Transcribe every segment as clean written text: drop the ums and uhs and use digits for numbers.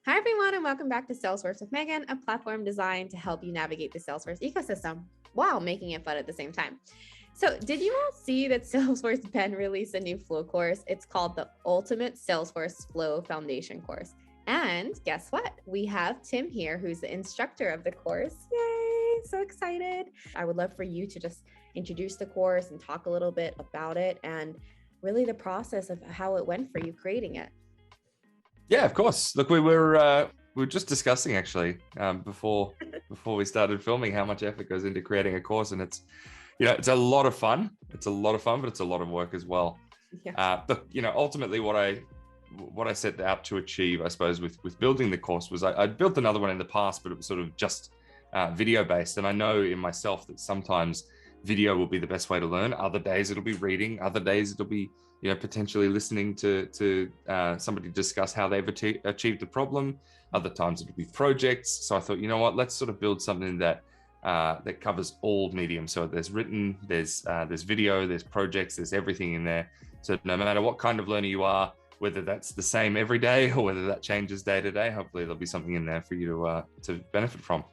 Hi, everyone, and welcome back to Salesforce with Megan, a platform designed to help you navigate the Salesforce ecosystem while making it fun at the same time. So, did you all see that Salesforce Ben released a new Flow course? It's called the Ultimate Salesforce Flow Foundation course. And guess what? We have Tim here, who's the instructor of the course. Yay! So excited. I would love for you to just introduce the course and talk a little bit about it and really the process of how it went for you creating it. Yeah, of course. Look, we were just discussing actually before we started filming how much effort goes into creating a course, and it's a lot of fun. It's a lot of fun, but it's a lot of work as well. Yeah. But ultimately, what I set out to achieve, I suppose, with building the course was I'd built another one in the past, but it was sort of just video based. And I know in myself that sometimes video will be the best way to learn. Other days it'll be reading. Other days it'll be potentially listening to somebody discuss how they've achieved the problem. Other times it'll be projects. So I thought, you know what, let's sort of build something that covers all mediums. So there's written, there's video, there's projects, there's everything in there. So no matter what kind of learner you are, whether that's the same every day or whether that changes day to day, hopefully there'll be something in there for you to benefit from.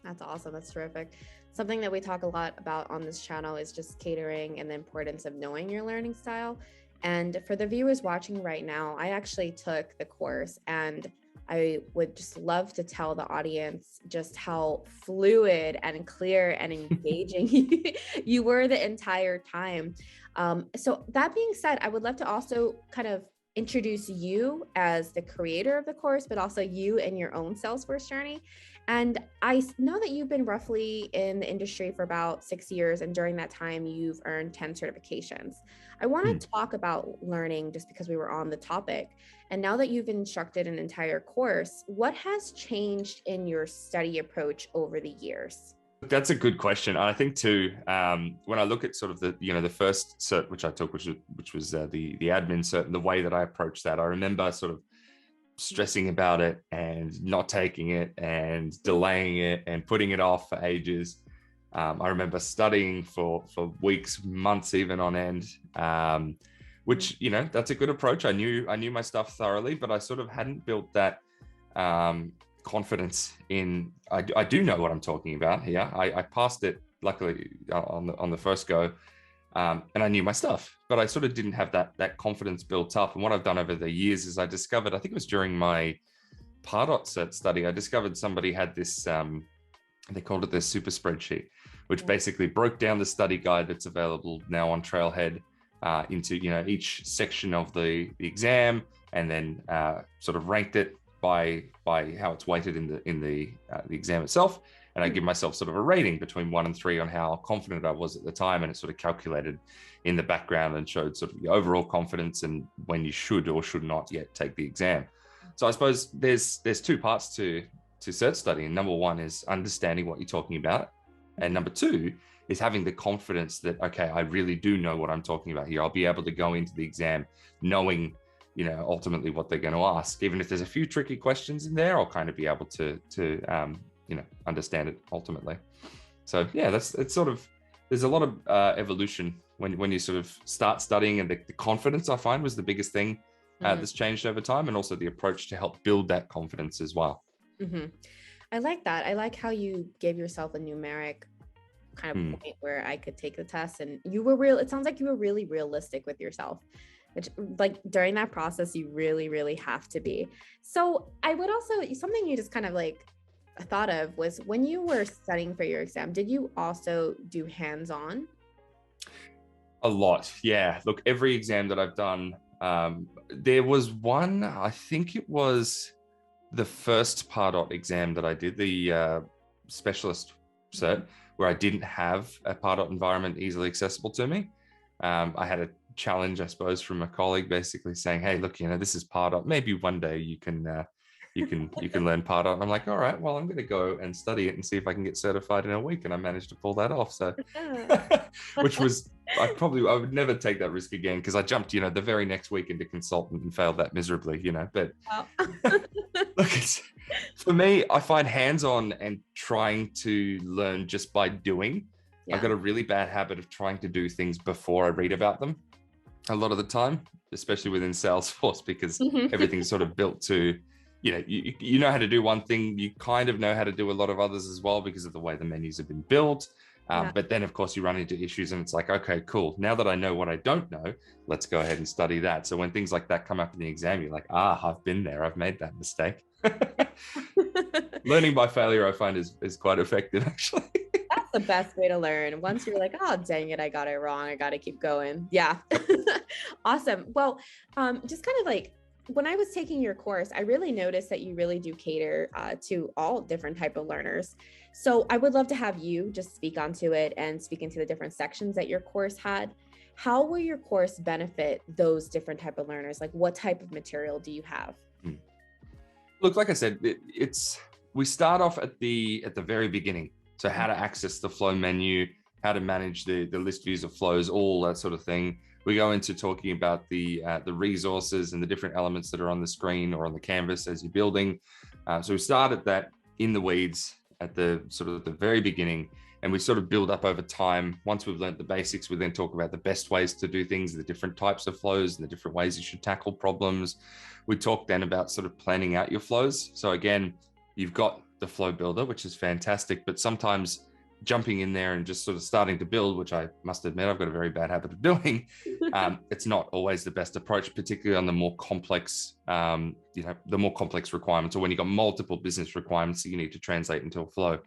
That's awesome. That's terrific. Something that we talk a lot about on this channel is just catering and the importance of knowing your learning style. And for the viewers watching right now, I actually took the course, and I would just love to tell the audience just how fluid and clear and engaging you were the entire time. So that being said, I would love to also kind of introduce you as the creator of the course, but also you and your own Salesforce journey. And I know that you've been roughly in the industry for about 6 years, and during that time, you've earned 10 certifications. I want to talk about learning just because we were on the topic. And now that you've instructed an entire course, what has changed in your study approach over the years? That's a good question. I think too, when I look at sort of the first cert which I took, which was the admin cert, and the way that I approached that, I remember sort of stressing about it and not taking it and delaying it and putting it off for ages. I remember studying for weeks, months, even on end, which, that's a good approach. I knew my stuff thoroughly, but I sort of hadn't built that confidence in, I do know what I'm talking about here. I passed it luckily on the first go. And I knew my stuff, but I sort of didn't have that confidence built up. And what I've done over the years is I discovered, I think it was during my Pardot cert study, I discovered somebody had this, they called it their super spreadsheet, which basically broke down the study guide that's available now on Trailhead into, each section of the exam, and then sort of ranked it by how it's weighted in the exam itself. And I give myself sort of a rating between 1 and 3 on how confident I was at the time. And it sort of calculated in the background and showed sort of the overall confidence and when you should or should not yet take the exam. So I suppose there's 2 parts to cert studying. Number 1 is understanding what you're talking about. And number 2 is having the confidence that, okay, I really do know what I'm talking about here. I'll be able to go into the exam knowing, ultimately what they're going to ask. Even if there's a few tricky questions in there, I'll kind of be able to understand it ultimately. So yeah, it's sort of, there's a lot of evolution when you sort of start studying, and the confidence I find was the biggest thing that's changed over time, and also the approach to help build that confidence as well. I like that. I like how you gave yourself a numeric kind of point where I could take the test, and you were it sounds like you were really realistic with yourself, which, like, during that process, you really, really have to be. So I would also, something you just kind of like thought of was, when you were studying for your exam, did you also do hands-on? A lot, yeah. Look, every exam that I've done, there was one, I think it was the first Pardot exam that I did, the specialist cert, where I didn't have a Pardot environment easily accessible to me. I had a challenge, I suppose, from a colleague basically saying, hey, look, this is Pardot. Maybe one day you can learn Pardot. And I'm like, all right, well, I'm going to go and study it and see if I can get certified in a week. And I managed to pull that off. So, which was, I would never take that risk again, because I jumped, the very next week into consultant and failed that miserably, but look, for me, I find hands-on and trying to learn just by doing. Yeah. I've got a really bad habit of trying to do things before I read about them a lot of the time, especially within Salesforce, because everything's sort of built to you know how to do one thing, you kind of know how to do a lot of others as well because of the way the menus have been built. Yeah. But then, of course, you run into issues and it's like, okay, cool. Now that I know what I don't know, let's go ahead and study that. So when things like that come up in the exam, you're like, I've been there. I've made that mistake. Learning by failure, I find, is quite effective, actually. That's the best way to learn. Once you're like, oh, dang it, I got it wrong. I got to keep going. Yeah. Awesome. Well, just kind of like when I was taking your course, I really noticed that you really do cater to all different type of learners. So I would love to have you just speak onto it and speak into the different sections that your course had. How will your course benefit those different type of learners? Like what type of material do you have? Look, like I said, we start off at the very beginning. So how to access the flow menu, how to manage the list views of flows, all that sort of thing. We go into talking about the resources and the different elements that are on the screen or on the canvas as you're building. So we start at that in the weeds at the sort of the very beginning, and we sort of build up over time. Once we've learned the basics, we then talk about the best ways to do things, the different types of flows and the different ways you should tackle problems. We talk then about sort of planning out your flows. So again, you've got the flow builder, which is fantastic, but sometimes jumping in there and just sort of starting to build, which I must admit I've got a very bad habit of doing, it's not always the best approach, particularly on the more complex, the more complex requirements, or when you've got multiple business requirements that you need to translate into a flow.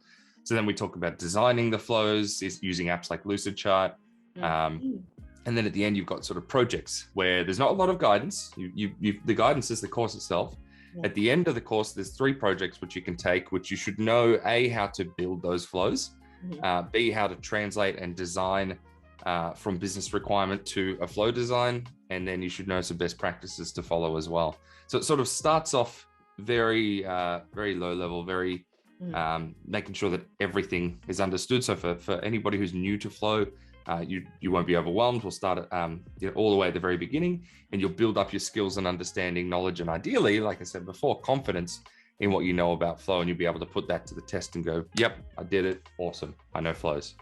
So then we talk about designing the flows, is using apps like Lucidchart. And then at the end, you've got sort of projects where there's not a lot of guidance. The guidance is the course itself. Yeah. At the end of the course, there's 3 projects which you can take, which you should know, A, how to build those flows, B, how to translate and design from business requirement to a flow design, and then you should know some best practices to follow as well. So it sort of starts off very low level, very making sure that everything is understood. So for anybody who's new to flow, you won't be overwhelmed. We'll start at all the way at the very beginning, and you'll build up your skills and understanding, knowledge, and ideally, like I said before, confidence in what you know about flow, and you'll be able to put that to the test and go, yep, I did it. Awesome. I know flows.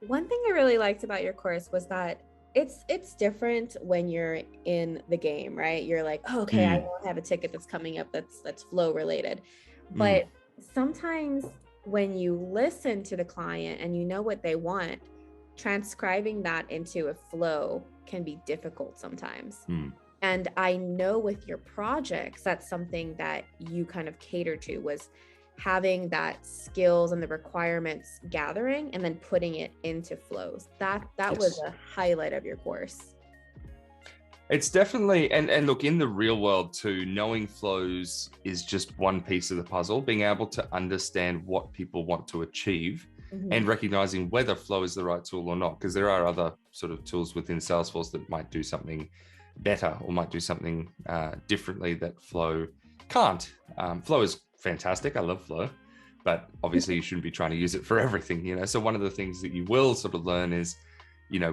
One thing I really liked about your course was that it's different when you're in the game, right? You're like, oh, okay, I don't have a ticket that's coming up that's flow related. But sometimes when you listen to the client and you know what they want, transcribing that into a flow can be difficult sometimes. And I know with your projects, that's something that you kind of cater to, was having that skills and the requirements gathering and then putting it into flows. That yes. was a highlight of your course. It's definitely, and look, in the real world too, knowing flows is just one piece of the puzzle. Being able to understand what people want to achieve and recognizing whether flow is the right tool or not, because there are other sort of tools within Salesforce that might do something better or might do something differently that flow can't. Flow is fantastic. I love flow, but obviously you shouldn't be trying to use it for everything, So one of the things that you will sort of learn is,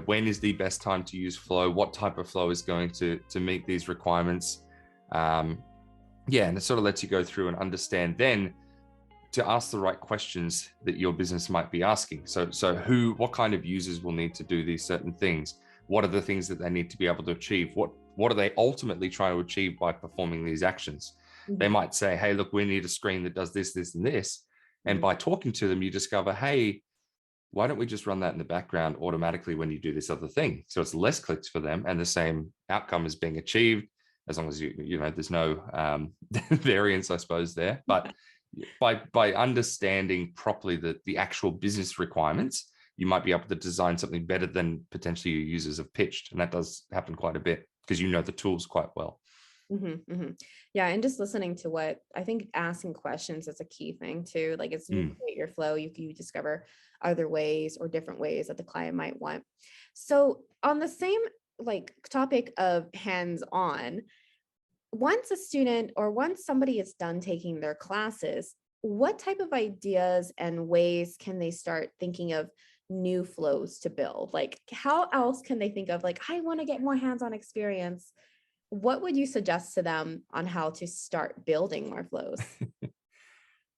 when is the best time to use flow? What type of flow is going to meet these requirements? And it sort of lets you go through and understand then to ask the right questions that your business might be asking. So what kind of users will need to do these certain things? What are the things that they need to be able to achieve? What are they ultimately trying to achieve by performing these actions? They might say, hey, look, we need a screen that does this, this, and this. And by talking to them, you discover, hey, why don't we just run that in the background automatically when you do this other thing? So it's less clicks for them and the same outcome is being achieved, as long as there's no variance, I suppose, there. But by understanding properly the actual business requirements, you might be able to design something better than potentially your users have pitched. And that does happen quite a bit because you know the tools quite well. Yeah. And just listening to what I think asking questions is a key thing too. Like as you create your flow, you discover other ways or different ways that the client might want. So on the same topic of hands-on, once a student or once somebody is done taking their classes, what type of ideas and ways can they start thinking of new flows to build? Like how else can they think of I want to get more hands-on experience? What would you suggest to them on how to start building more flows?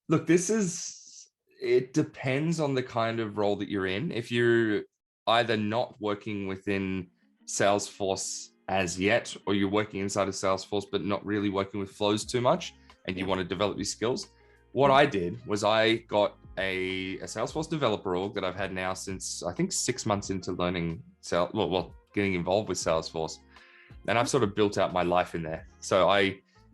Look, it depends on the kind of role that you're in. If you're either not working within Salesforce as yet, or you're working inside of Salesforce, but not really working with flows too much, and you want to develop your skills. What I did was I got a Salesforce developer org that I've had now since I think 6 months into learning getting involved with Salesforce. And I've sort of built out my life in there. So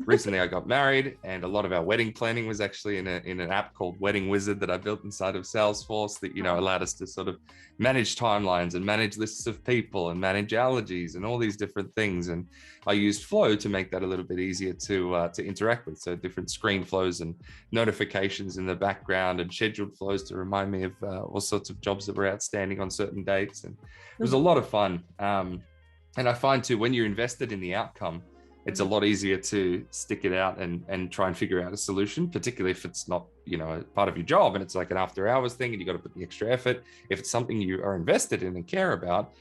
recently I got married, and a lot of our wedding planning was actually in an app called Wedding Wizard that I built inside of Salesforce that, allowed us to sort of manage timelines and manage lists of people and manage allergies and all these different things. And I used Flow to make that a little bit easier to interact with. So different screen flows and notifications in the background and scheduled flows to remind me of all sorts of jobs that were outstanding on certain dates. And it was a lot of fun. And I find too, when you're invested in the outcome, it's a lot easier to stick it out and try and figure out a solution, particularly if it's not, part of your job and it's like an after hours thing and you got to put the extra effort. If it's something you are invested in and care about,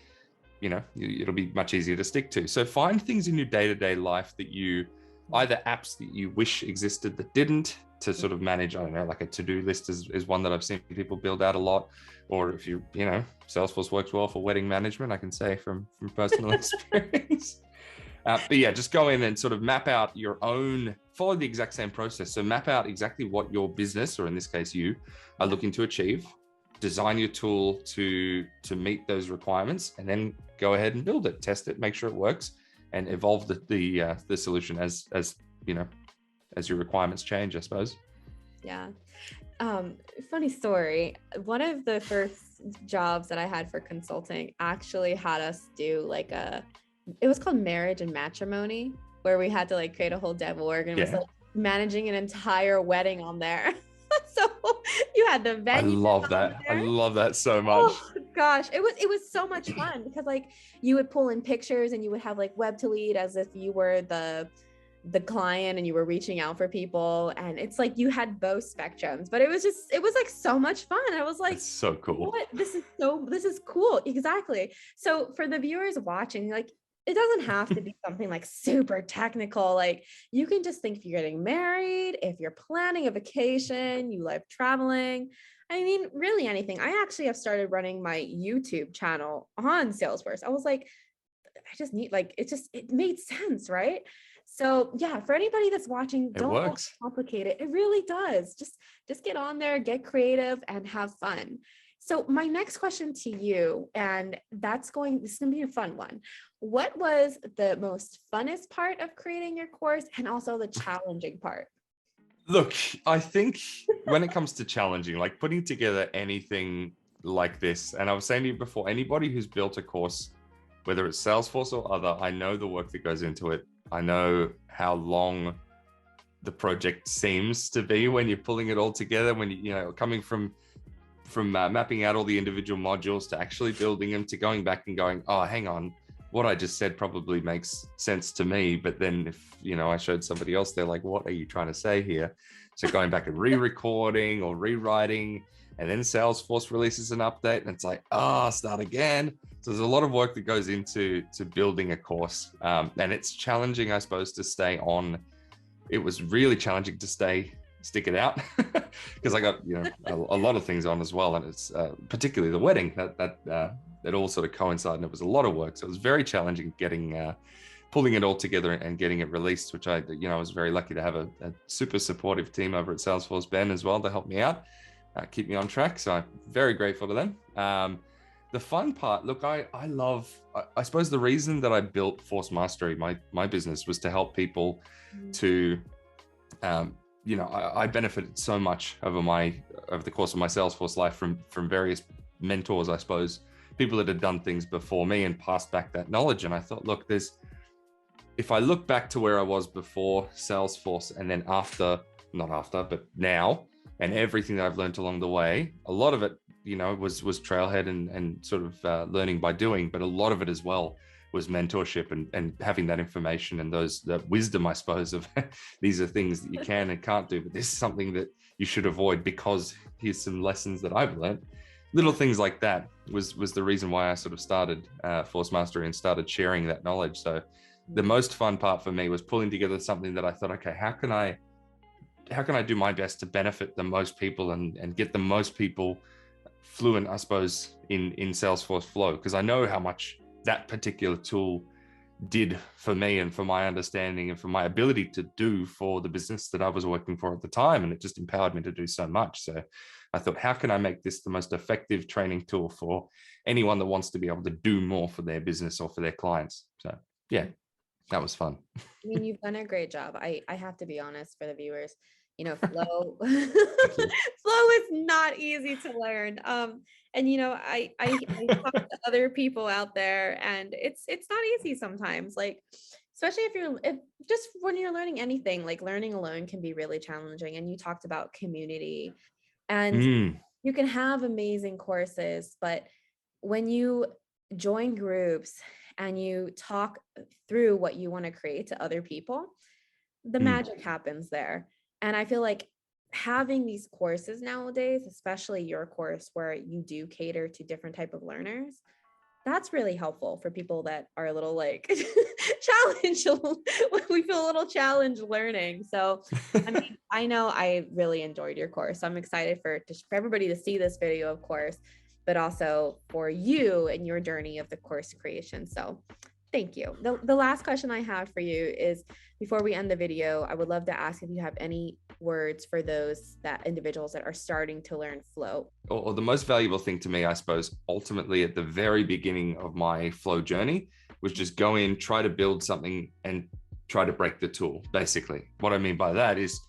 it'll be much easier to stick to. So find things in your day-to-day life that either apps that you wish existed that didn't, to sort of manage, I don't know, like a to-do list is one that I've seen people build out a lot. Or if Salesforce works well for wedding management, I can say from personal experience. But yeah, just go in and sort of map out follow the exact same process. So map out exactly what your business, or in this case you, are looking to achieve, design your tool to meet those requirements, and then go ahead and build it, test it, make sure it works, and evolve the solution as your requirements change, I suppose. Yeah. Funny story. One of the first jobs that I had for consulting actually had us do it was called marriage and matrimony, where we had to create a whole dev org, and it was managing an entire wedding on there. So you had the venue. I love that. I love that so much. Oh gosh, it was so much fun because you would pull in pictures and you would have web to lead as if you were the client and you were reaching out for people, and it's you had both spectrums, but it was so much fun. I was like, it's so cool. This is cool. Exactly. So for the viewers watching, it doesn't have to be something super technical. You can just think if you're getting married, if you're planning a vacation, you love traveling. I mean, really anything. I actually have started running my YouTube channel on Salesforce. I was like, I just need it made sense, right? So yeah, for anybody that's watching, don't complicate it. It really does. Just get on there, get creative, and have fun. So my next question to you, and this is going to be a fun one. What was the most funnest part of creating your course, and also the challenging part? Look, I think when it comes to challenging, putting together anything like this, and I was saying to you before, anybody who's built a course, whether it's Salesforce or other, I know the work that goes into it. I know how long the project seems to be when you're pulling it all together, when coming from mapping out all the individual modules to actually building them, to going back and going, oh, hang on, what I just said probably makes sense to me. But then if, I showed somebody else, they're like, what are you trying to say here? So going back and re-recording or rewriting, and then Salesforce releases an update and it's start again. So there's a lot of work that goes into building a course. And it's challenging, I suppose, to stay on. It was really challenging to stick it out because I got, a lot of things on as well. And it's particularly the wedding that all sort of coincided, and it was a lot of work. So it was very challenging pulling it all together and getting it released, which I was very lucky to have a super supportive team over at Salesforce, Ben, as well, to help me out, keep me on track. So I'm very grateful to them. The fun part, look, I suppose the reason that I built Force Mastery, my business, was to help people to, I benefited so much over the course of my Salesforce life from various mentors, I suppose, people that had done things before me and passed back that knowledge. And I thought, look, if I look back to where I was before Salesforce and then not after, but now, and everything that I've learned along the way, a lot of it, was trailhead and sort of learning by doing, but a lot of it as well was mentorship and having that information and that wisdom, I suppose, of these are things that you can and can't do, but this is something that you should avoid because here's some lessons that I've learned. Little things like that was the reason why I sort of started Force Mastery and started sharing that knowledge. So the most fun part for me was pulling together something that I thought, okay, how can I do my best to benefit the most people and get the most people fluent, I suppose, in Salesforce Flow, because I know how much that particular tool did for me and for my understanding and for my ability to do for the business that I was working for at the time. And it just empowered me to do so much. So I thought, how can I make this the most effective training tool for anyone that wants to be able to do more for their business or for their clients? So yeah, that was fun. I mean, you've done a great job. I have to be honest for the viewers, flow flow Thank you. is not easy to learn. And I talk to other people out there, and it's not easy sometimes. Like, especially if just when you're learning anything, like learning alone can be really challenging. And you talked about community, and you can have amazing courses, but when you join groups and you talk through what you want to create to other people, the magic happens there. And I feel like having these courses nowadays, especially your course where you do cater to different type of learners, that's really helpful for people that are a little like challenged. We feel a little challenged learning. So, I mean, I know I really enjoyed your course. I'm excited for everybody to see this video, of course, but also for you and your journey of the course creation. So thank you. The last question I have for you is, before we end the video, I would love to ask if you have any words for those individuals that are starting to learn flow. Or the most valuable thing to me, I suppose, ultimately at the very beginning of my flow journey was just go in, try to build something and try to break the tool. Basically, what I mean by that is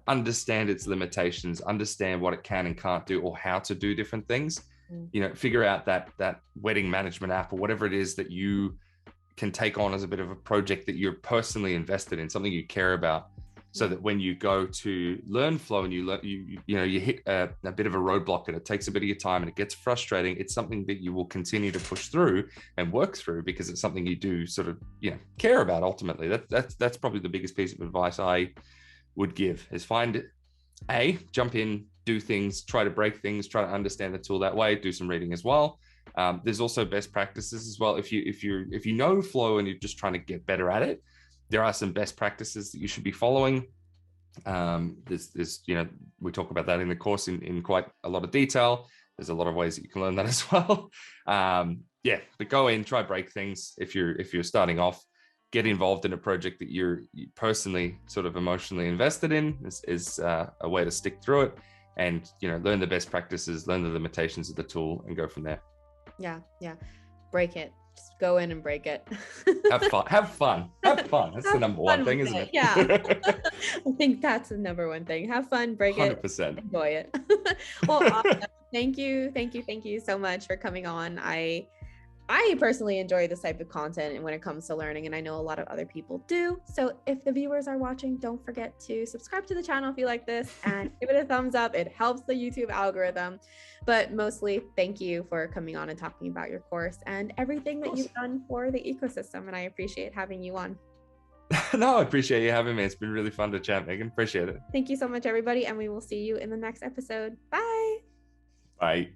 understand its limitations, understand what it can and can't do, or how to do different things. Figure out that wedding management app or whatever it is that you can take on as a bit of a project that you're personally invested in, something you care about, so that when you go to learn flow and you hit a bit of a roadblock and it takes a bit of your time and it gets frustrating, it's something that you will continue to push through and work through because it's something you do sort of care about. Ultimately, that's probably the biggest piece of advice I would give, is jump in, do things, try to break things, try to understand the tool that way, do some reading as well. There's also best practices as well. If you know flow and you're just trying to get better at it, there are some best practices that you should be following. There's we talk about that in the course in quite a lot of detail. There's a lot of ways that you can learn that as well. But go in, try break things. If you're starting off, get involved in a project that you're personally sort of emotionally invested in is a way to stick through it, and learn the best practices, learn the limitations of the tool, and go from there. Yeah. Break it. Just go in and break it. Have fun. That's the number one thing, isn't it? Yeah. I think that's the number one thing. Have fun, break 100%. it, enjoy it. Well, awesome. Thank you so much for coming on. I personally enjoy this type of content and when it comes to learning, and I know a lot of other people do. So if the viewers are watching, don't forget to subscribe to the channel if you like this and give it a thumbs up. It helps the YouTube algorithm. But mostly, thank you for coming on and talking about your course and everything that you've done for the ecosystem. And I appreciate having you on. No, I appreciate you having me. It's been really fun to chat, Megan. Appreciate it. Thank you so much, everybody. And we will see you in the next episode. Bye. Bye.